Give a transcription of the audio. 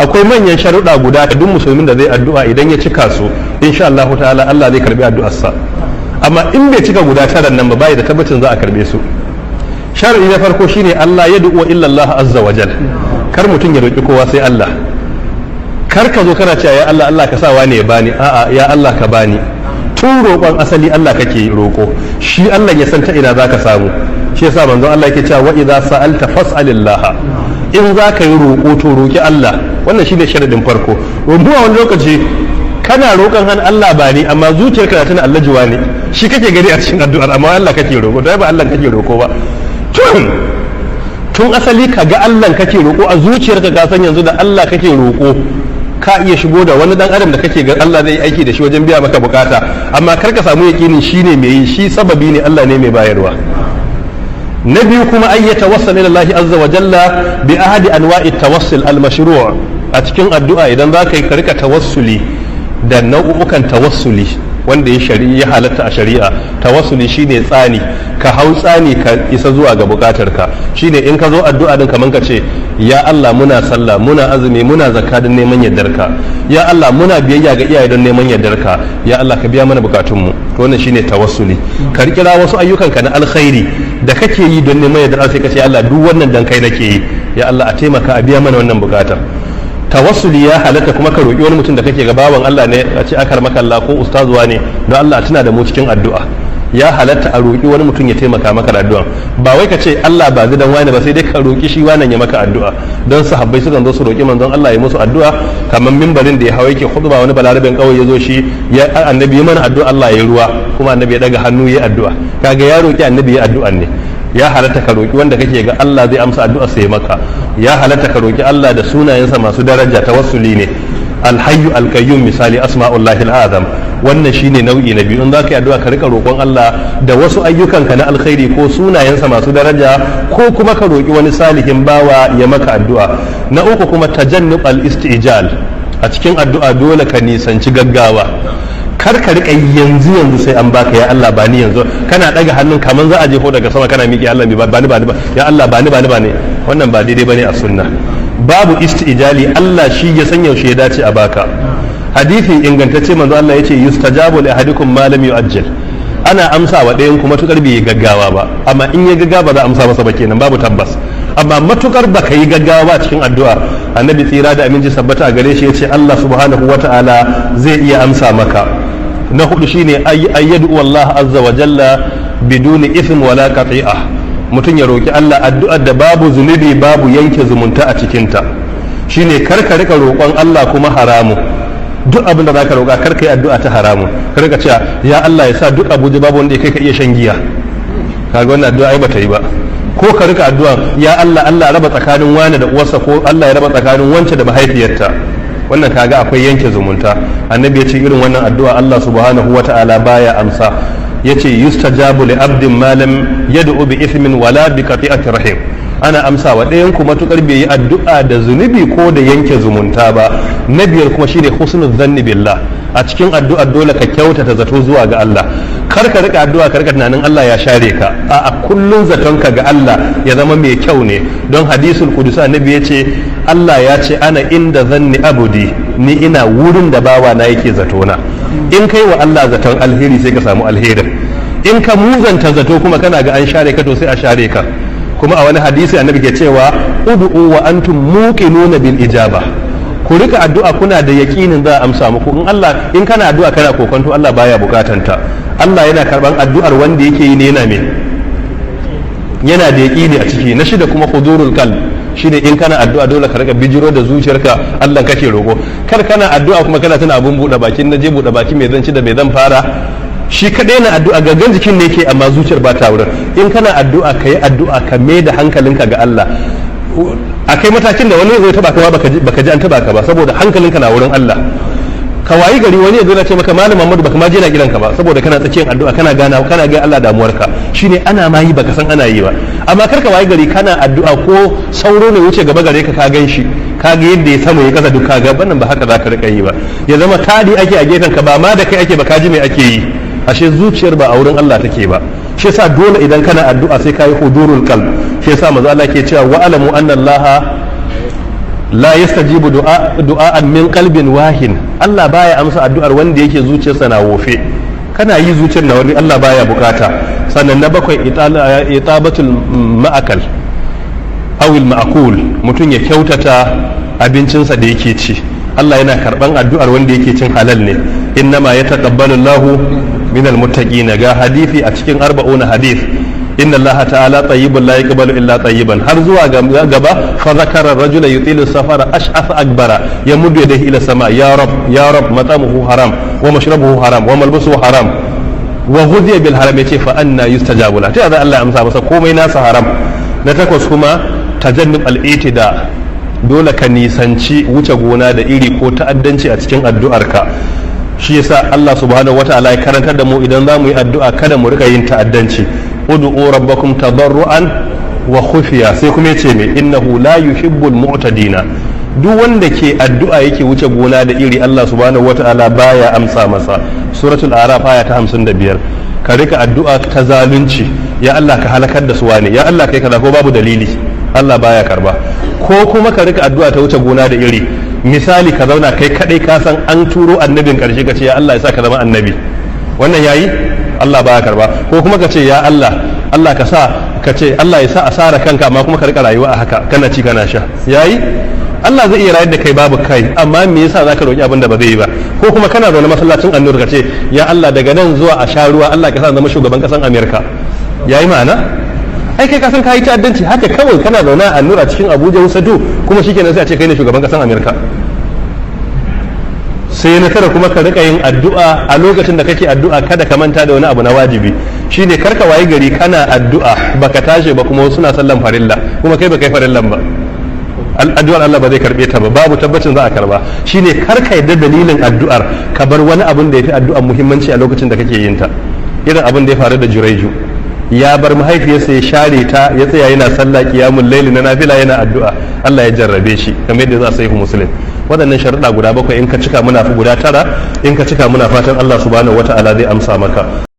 akwai manyan sharuɗa guda da duk musulmin da zai addu'a idan ya cika su insha Allah ta'ala Allah zai karbi addu'arsa. Amma in bai cika guda taran nan ba bai da tabbacin za a karbe su. Shar'i na farko shine Allah ya du'u illa Allah azza wa jal. Kar mutum ya roki kowa sai Allah. Kar ka zo kana cewa ya Allah Allah ka sa wani ya bani, a'a ya Allah ka bani. Tun roƙon asali Allah kake roƙo, shi Allah ya san ta ina zaka samu. Shi yasa manzon Allah yake cewa wa idza sa'alta fas'alillah. In za ka yi roƙo to roƙi Allah. Wannan shine sharadin farko. Wanda wani lokaci kana roƙon han Allah ba ni amma zuciyarka na tana Allah juwa ne. Shi kake gari a cikin addu'ar amma Allah kake roƙo, dai ba Allah kake roƙo ba. Tun asali ka ga Allah kake roƙo a zuciyarka ka san yanzu da Allah kake roƙo. Ka iya shigo da wani dan adam da kake ga Allah zai aiki da shi wajen biya maka bukata, amma kar ka samu yakinin shine mai yi, shi sababi ne Allah ne mai bayarwa. Na biyu kuma ay yatawassal ila Allah azza wa jalla bi ahadi anwa'i tawassul al-mashru' a cikin addu'a idan za ka yi ka rika tawassuli da nau'ukan tawassuli wanda ya halatta a shari'a. Tawassuli shine tsani, ka hau tsani ka isa zuwa ga bukatarka. Shine in ka zo addu'a din kaman ka ce ya Allah muna sallah, muna azumi, muna zakka don neman yardarka. Ya Allah muna biyayya ga iyaye don neman yardarka. Ya Allah ka biya mana bukatunmu. To wannan shine tawassuli. Ka rikira wasu ayyukanka na alkhairi da kake yi don neman yardarka sai ka ce Allah duk wannan dan kai nake yi. Ya Allah a taimaka a biya mana wannan bukatar. Tawassuli ya halatta kuma ka roƙi wani mutum da kake ga bawan Allah ne a ce akar maka Allah ko ustazuwa ne don Allah tuna da mu cikin addu'a. Ya halatta a roƙi wani mutum ya taimaka maka da addu'a. Ba wai ka ce Allah ba zidan wani ba sai dai ka roƙi shi wannan ya maka addu'a. Don sahabbai sukan zo su roƙi manzon Allah ya musu addu'a kamar mimbarin da ya hawa yake khutba wani balarabin kawai ya zo shi ya annabi ya mana addu'a Allah ya ruwa kuma annabi ya daga hannu ya addu'a. Kaga ya roƙi annabi ya addu'a ne. Ya halatta ka roƙi wanda kake ga Allah zai amsa addu'a sai maka. Ya halatta ka roƙi Allah da sunayensa masu daraja tawassuli ne. Alhayyu alqayyum misali asma'ullahi al'azam. Wannan shine nau'i na biyu. In za ka yi addu'a ka rika roƙon Allah da wasu ayyukanka na alkhairi ko sunayensa masu daraja ko kuma ka roƙi wani salihin bawa ya maka addu'a. Na uku kuma tajannub al-istijal. A cikin addu'a dole ka nisanci gaggawa. Kar ka rika yanzu sai an baka ya Allah ba ni yanzu kana daga hannun kaman za a jefo daga sama kana miƙe Allah ba ni ya Allah ba ni wannan ba daidai bane a sunna. Babu istijali, Allah shi ya san yaushe ya dace a baka. Hadisi ingantacce manzo Allah yace yustajabu li ahadikum ma lam yu'ajjal. Ana amsa wa ɗayan kuma matukar bai gaggawa ba, amma in ya gaggawa ba za a amsa masa ba kenan babu tabbas. Amma matukar baka yi gaggawa ba cikin addu'a, annabi tsira da aminci sabbata a gare shi yace Allah subhanahu wata'ala zai iya amsa maka. Na hudu shine ayyadu Allah azza wa jalla biduni ithm wala qati'ah. Mutum ya roki Allah addu'ar da babu zunubi babu yanke zumunta a cikinta. Shine karka rika roƙon Allah kuma haramu. Duk abin da zaka roƙa karka yi addu'a ta haramu. Ka rika cewa ya Allah ya sa duk Abuja babu wanda kai ka iya shan giya. Kaga wannan addu'a ai bata yi ba. Ko ka rika addu'a ya Allah Allah raba tsakanin wani da uwarsa ko Allah ya raba tsakanin wance da mahaifiyarta. Wannan kaga akwai yanke zumunta. Annabi ya ce irin wannan addu'a Allah subhanahu wata'ala baya amsa. Yace yustajabu li abdin ma lam yad'u bi ithmin wala bi qati'ati rahim. Ana amsa wa ɗayan ku matukar bai yi addu'a da zunubi ko da yanke zumunta ba. Na biyar kuma shine husnul zanni billah. A cikin addu'a dole ka kyautata zato zuwa ga Allah. Kar ka rika addu'a ka rika tunanin Allah ya share ka. A kullun zatonka ga Allah ya zama mai kyau ne. Don hadisul qudsi annabi yace Allah ya ce ana inda zanni abudi, ni ina wurin da bawa na yake zatona. In kai wa Allah zaton alheri sai ka samu alherin. In ka muzanta zato kuma kana ga an share ka to sai a share ka. Kuma a wani hadisi annabi ke cewa ud'u wa antum muqinuna bil ijaba. Ku rika addu'a kuna da yakinin za a amsa muku. In kana addu'a kana kokonto Allah baya bukatanta. Allah yana karban addu'ar wanda yake yi ne yana da yaƙini a ciki. Na shida kuma hudurul qalb, shine in kana addu'a dole ka rika bijiro da zuciyarka Allah kake roƙo. Kar kana addu'a kuma kana tana abun buɗe bakin naje buɗe baki mai zan ci da mai zan fara. Shi kadai na addu'a gangan jikin ne yake amma zuciyar ba ta wurin. In kana addu'a kai addu'a ka mai da hankalinka ga Allah. Akai matakin da wani zai taba ka baka ji an taba ka ba saboda hankalinka na wurin Allah. Ka wayi gari wani ya zo na ce maka malam Muhammadu baka ma je na gidanka ba saboda kana tsakiyar addu'a kana ga Allah damuwarka. Shine ana ma yi baka san ana yi ba. Amma kar ka wayi gari kana addu'a ko sauro ne wuce gaba gare ka gan shi ka ga yadda ya sama ya kasa duk ka ga wannan ba haka zaka rika yi ba. Ya zama tadi ake a gefen ka ba ma da kai ake ba ka ji me ake yi. Ashe zuciyar ba a wurin Allah take ba. Shi yasa dole idan kana addu'a sai kai hudurul qalb. Shi yasa manzo Allah ke cewa wa alamu anna Allah la yastajibu du'a'an min qalbin wahin, Allah baya amsa addu'ar wanda yake zuciyarsa na wofe, kana yi zuciyar na wani Allah baya bukata. Sannan na bakwai itabatul ma'akal awil ma'akul, mutum ya kyautata abincinsa da yake ci, Allah yana karban addu'ar wanda yake cin halal ne. Innama yataqabbalu Allahu minal muttaqin, ga hadisi a cikin 40 hadith, inna Allah ta'ala tayyibun la yaqbalu illa tayyiban, har zuwa gaba fa zakara rajula yutilu safara ash'af akbara yamuddu yadayhi ila sama, ya rab matamuhu haram wa mashrabuhu haram wa malbasuhu haram wa ghudhiya bil haram, yace fa anna yustajabu la, ta Allah ya amsa masa komai nasa haram. Na takwas kuma tajannub al-itida, dole ka nisanci wuce gona da iri ko ta'addanci a cikin addu'arka. Shi yasa Allah subhanahu wata'ala ya karantar da mu idan za mu yi addu'a kada mu rika yin ta'addanci. ud'u rabbakum tadarruan wa khufiya, sai kuma yace me innahu la yuhibbul mu'tadina, duk wanda ke addu'a yake wuce gona da iri Allah subhanahu wata'ala baya amsa masa. Suratul Araf aya ta 55. Ka rika addu'a ta zalunci, ya Allah ka halakar da su wane, ya Allah kai kaza ko babu dalili, Allah baya karba. Ko kuma ka rika addu'a ta wuce gona da iri, misali ka zauna kai kadai ka san an turo annabin karshe ka ce ya Allah ya sa ka zama annabi, wannan yayi Allah baya karba. Ko kuma ka ce ya Allah ka sa, ka ce Allah ya sa asara kanka amma kuma ka rika rayuwa a haka kana ci kana sha, yayi Allah zai iya rayar da kai babu kai, amma me yasa zaka roki abin da ba zai yi ba? Ko kuma kana zaune masallacin annur ka ce ya Allah daga nan zuwa a sha ruwa Allah ka sa zama shugaban kasan Amerika, yayi ma'ana? Ai kai ka san kai ta'addanci haka kawai, kana zaune a annur a cikin Abuja Wusatu kuma shikenan sai a ce kai ne shugaban kasan Amerika. Sai na tara kuma ka rika yin addu'a a lokacin da kake addu'a, kada ka manta da wani abu na wajibi, shine karka waye gari kana addu'a baka tashi ba kuma suna sallan farilla kuma kai baka yi farillan ba, addu'ar Allah ba zai karbe ta ba, babu tabbacin za a karba. Shine karka yadda dalilin addu'ar ka bar wani abun da yafi addu'ar muhimmanci a lokacin da kake yin ta. Irin abin da ya faru da Juraiju, ya bar mahaifiyarsa ya share ta, ya tsaya yana sallah qiyamul layl na nafila yana addu'a, Allah ya jarrabe shi kamar yadda za a sahihu Muslim. Waɗannan sharuɗa guda 7 in ka cika muna fi guda 9, in ka cika muna fatan Allah subhanahu wata'ala zai amsa maka.